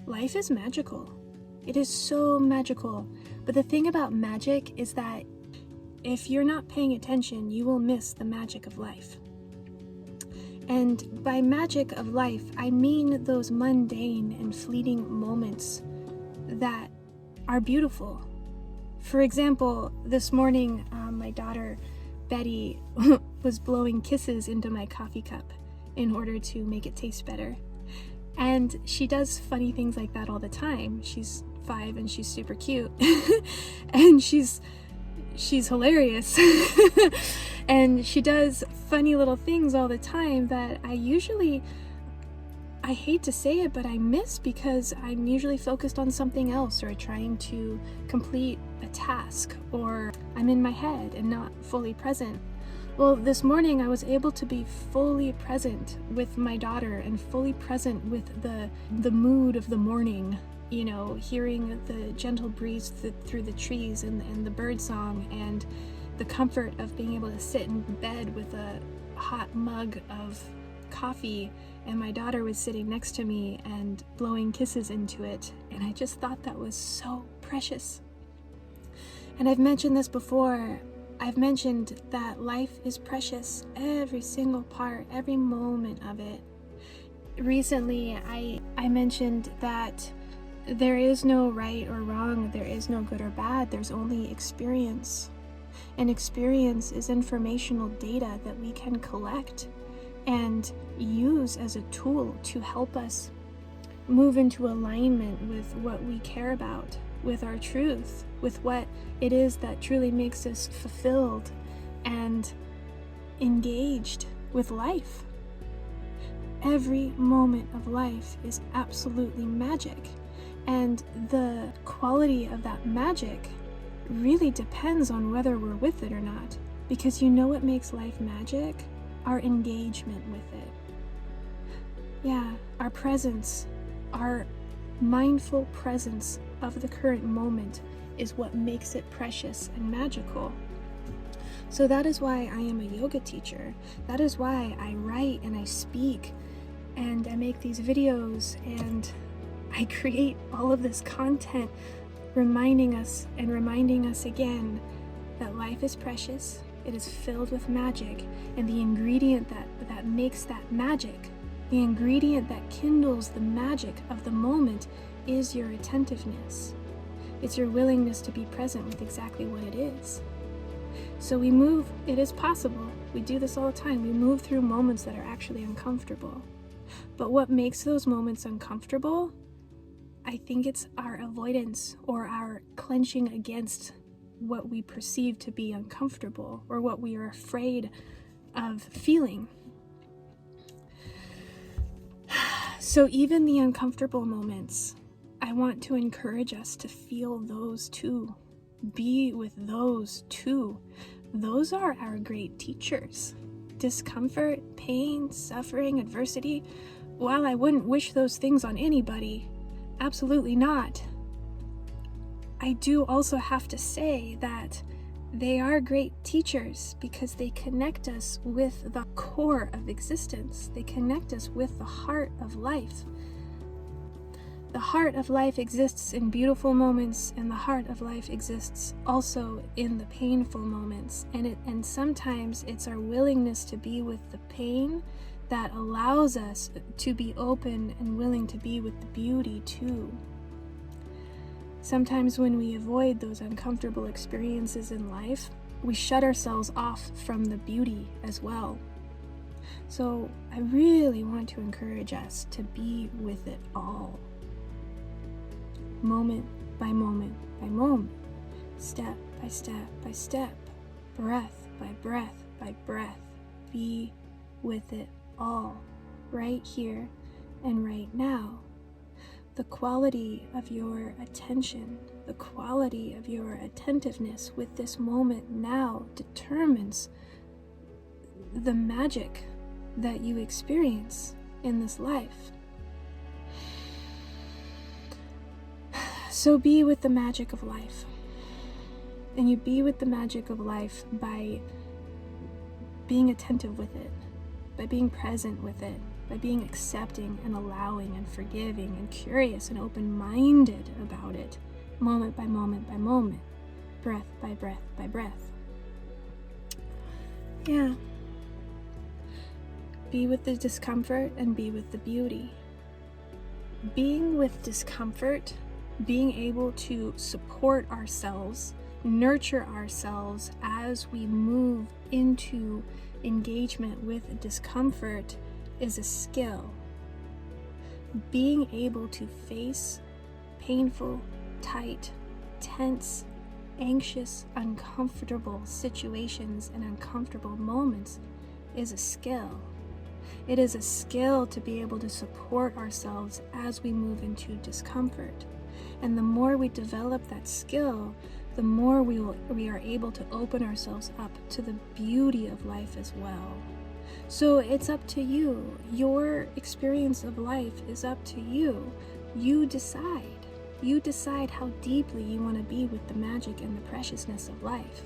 life is magical. It is so magical. But the thing about magic is that if you're not paying attention, you will miss the magic of life. And by magic of life, I mean those mundane and fleeting moments that are beautiful. For example, this morning, my daughter, Betty, was blowing kisses into my coffee cup in order to make it taste better. And she does funny things like that all the time. She's 5 and she's super cute. And she's hilarious. And she does funny little things all the time that I hate to say it, but I miss because I'm usually focused on something else or trying to complete a task, or I'm in my head and not fully present. Well, this morning I was able to be fully present with my daughter and fully present with the mood of the morning, you know, hearing the gentle breeze through the trees and the bird song, and the comfort of being able to sit in bed with a hot mug of coffee, and my daughter was sitting next to me and blowing kisses into it, and I just thought that was so precious. And I've mentioned this before. I've mentioned that life is precious, every single part, every moment of it. Recently, I mentioned that there is no right or wrong, there is no good or bad, there's only experience. And experience is informational data that we can collect and use as a tool to help us move into alignment with what we care about, with our truth, with what it is that truly makes us fulfilled and engaged with life. Every moment of life is absolutely magic, and the quality of that magic really depends on whether we're with it or not, because you know what makes life magic? Our engagement with it. Yeah, our presence, our mindful presence of the current moment is what makes it precious and magical. So that is why I am a yoga teacher. That is why I write and I speak and I make these videos and I create all of this content reminding us again that life is precious, it is filled with magic, and the ingredient that makes that magic, the ingredient that kindles the magic of the moment is your attentiveness. It's your willingness to be present with exactly what it is. So we move, it is possible, we do this all the time, we move through moments that are actually uncomfortable. But what makes those moments uncomfortable? I think it's our avoidance or our clenching against what we perceive to be uncomfortable or what we are afraid of feeling. So even the uncomfortable moments, I want to encourage us to feel those too. Be with those too. Those are our great teachers. Discomfort, pain, suffering, adversity, while I wouldn't wish those things on anybody, absolutely not, I do also have to say that they are great teachers because they connect us with the core of existence. They connect us with the heart of life. The heart of life exists in beautiful moments, and the heart of life exists also in the painful moments. And sometimes it's our willingness to be with the pain that allows us to be open and willing to be with the beauty too. Sometimes when we avoid those uncomfortable experiences in life, we shut ourselves off from the beauty as well. So I really want to encourage us to be with it all. Moment by moment by moment, step by step by step, breath by breath by breath, be with it all, right here and right now. The quality of your attention, the quality of your attentiveness with this moment now determines the magic that you experience in this life. So be with the magic of life. And you be with the magic of life by being attentive with it, by being present with it, by being accepting and allowing and forgiving and curious and open-minded about it, moment by moment by moment, breath by breath by breath. Yeah. Be with the discomfort and be with the beauty. Being with discomfort, being able to support ourselves, nurture ourselves as we move into engagement with discomfort is a skill. Being able to face painful, tight, tense, anxious, uncomfortable situations and uncomfortable moments is a skill. It is a skill to be able to support ourselves as we move into discomfort. And the more we develop that skill, the more we are able to open ourselves up to the beauty of life as well. So it's up to you. Your experience of life is up to you. You decide. You decide how deeply you want to be with the magic and the preciousness of life.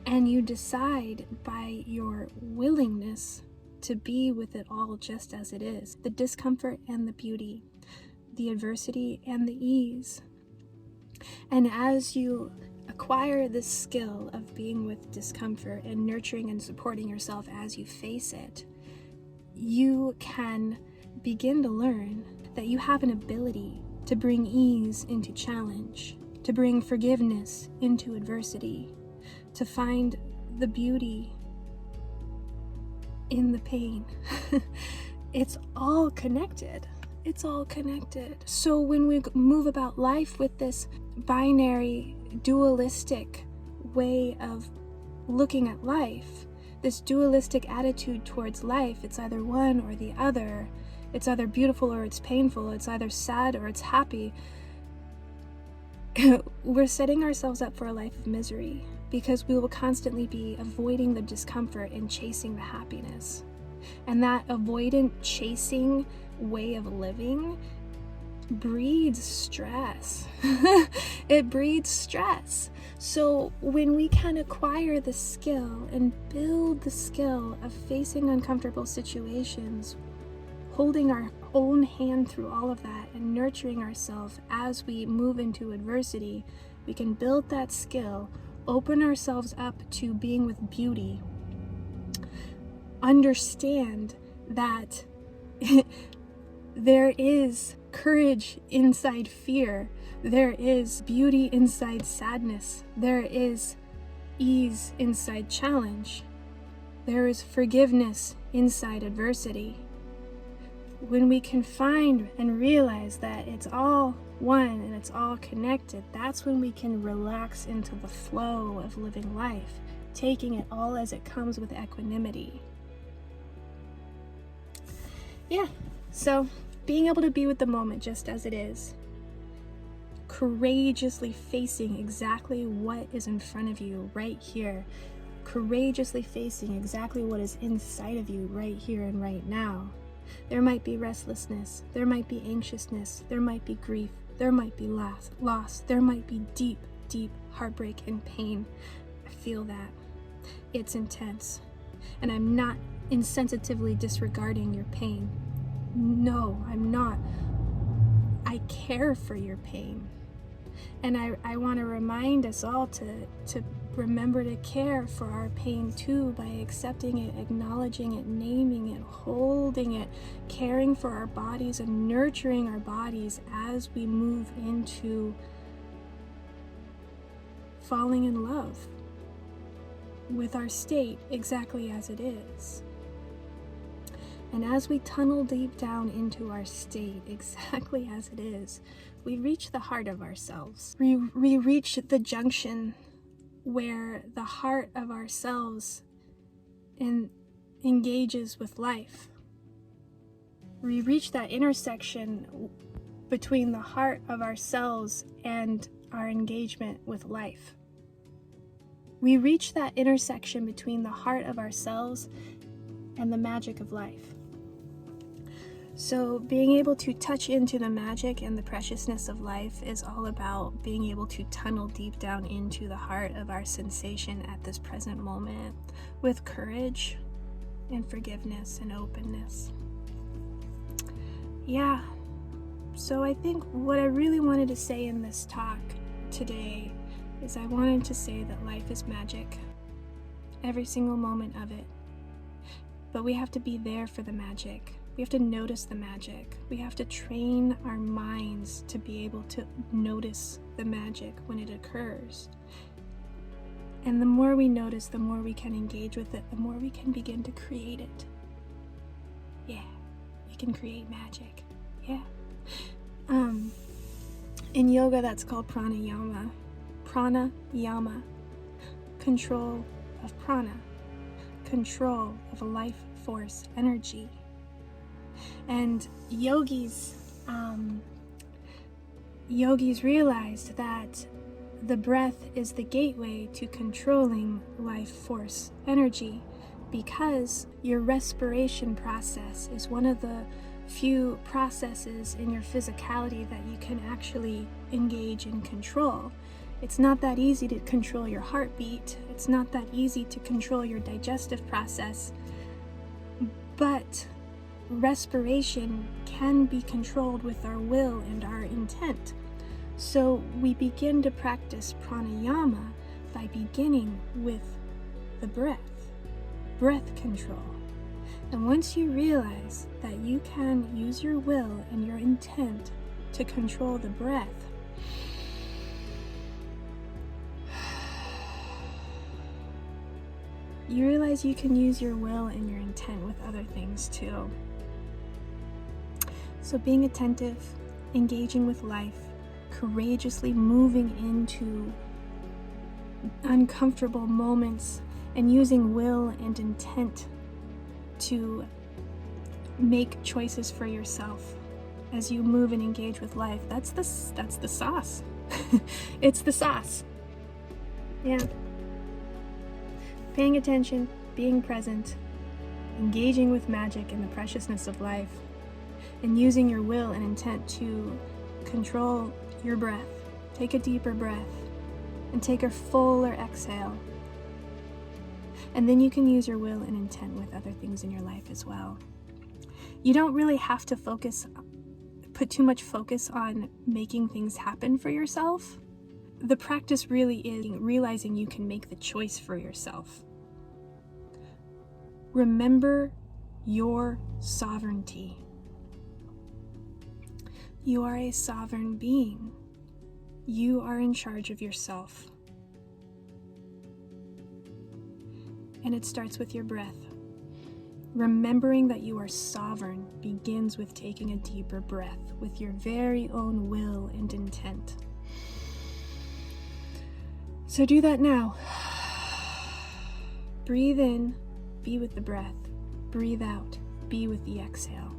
And you decide by your willingness to be with it all just as it is, the discomfort and the beauty, the adversity and the ease. And as you acquire this skill of being with discomfort and nurturing and supporting yourself as you face it, you can begin to learn that you have an ability to bring ease into challenge, to bring forgiveness into adversity, to find the beauty in the pain. It's all connected. It's all connected. So when we move about life with this binary, dualistic way of looking at life, this dualistic attitude towards life, it's either one or the other. It's either beautiful or it's painful. It's either sad or it's happy. We're setting ourselves up for a life of misery because we will constantly be avoiding the discomfort and chasing the happiness. And that avoidant chasing way of living breeds stress. It breeds stress. So when we can acquire the skill and build the skill of facing uncomfortable situations, holding our own hand through all of that and nurturing ourselves as we move into adversity, we can build that skill, open ourselves up to being with beauty, understand that there is courage inside fear, there is beauty inside sadness, there is ease inside challenge, there is forgiveness inside adversity. When we can find and realize that it's all one and it's all connected, that's when we can relax into the flow of living life, taking it all as it comes with equanimity. Yeah, so being able to be with the moment just as it is, courageously facing exactly what is in front of you right here, courageously facing exactly what is inside of you right here and right now. There might be restlessness, there might be anxiousness, there might be grief, there might be loss, there might be deep, deep heartbreak and pain. I feel that. It's intense. And I'm not insensitively disregarding your pain. No, I'm not. I care for your pain. And I want to remind us all to remember to care for our pain too by accepting it, acknowledging it, naming it, holding it, caring for our bodies and nurturing our bodies as we move into falling in love with our state exactly as it is. And as we tunnel deep down into our state exactly as it is, we reach the heart of ourselves. We reach the junction where the heart of ourselves engages with life. We reach that intersection between the heart of ourselves and our engagement with life. We reach that intersection between the heart of ourselves and the magic of life. So being able to touch into the magic and the preciousness of life is all about being able to tunnel deep down into the heart of our sensation at this present moment with courage and forgiveness and openness. Yeah, so I think what I really wanted to say in this talk today is I wanted to say that life is magic, every single moment of it. But we have to be there for the magic. We have to notice the magic. We have to train our minds to be able to notice the magic when it occurs. And the more we notice, the more we can engage with it, the more we can begin to create it. Yeah, we can create magic. Yeah. In yoga, that's called pranayama. Pranayama. Control of prana. Control of a life force energy. And yogis realized that the breath is the gateway to controlling life force energy, because your respiration process is one of the few processes in your physicality that you can actually engage and control. It's not that easy to control your heartbeat. It's not that easy to control your digestive process. But respiration can be controlled with our will and our intent. So we begin to practice pranayama by beginning with the breath control. And once you realize that you can use your will and your intent to control the breath, you realize you can use your will and your intent with other things too. So being attentive, engaging with life, courageously moving into uncomfortable moments, and using will and intent to make choices for yourself as you move and engage with life. That's the sauce. It's the sauce. Yeah. Paying attention, being present, engaging with magic and the preciousness of life, and using your will and intent to control your breath. Take a deeper breath and take a fuller exhale. And then you can use your will and intent with other things in your life as well. You don't really have to put too much focus on making things happen for yourself. The practice really is realizing you can make the choice for yourself. Remember your sovereignty. You are a sovereign being. You are in charge of yourself. And it starts with your breath. Remembering that you are sovereign begins with taking a deeper breath with your very own will and intent. So do that now. Breathe in, be with the breath. Breathe out, be with the exhale.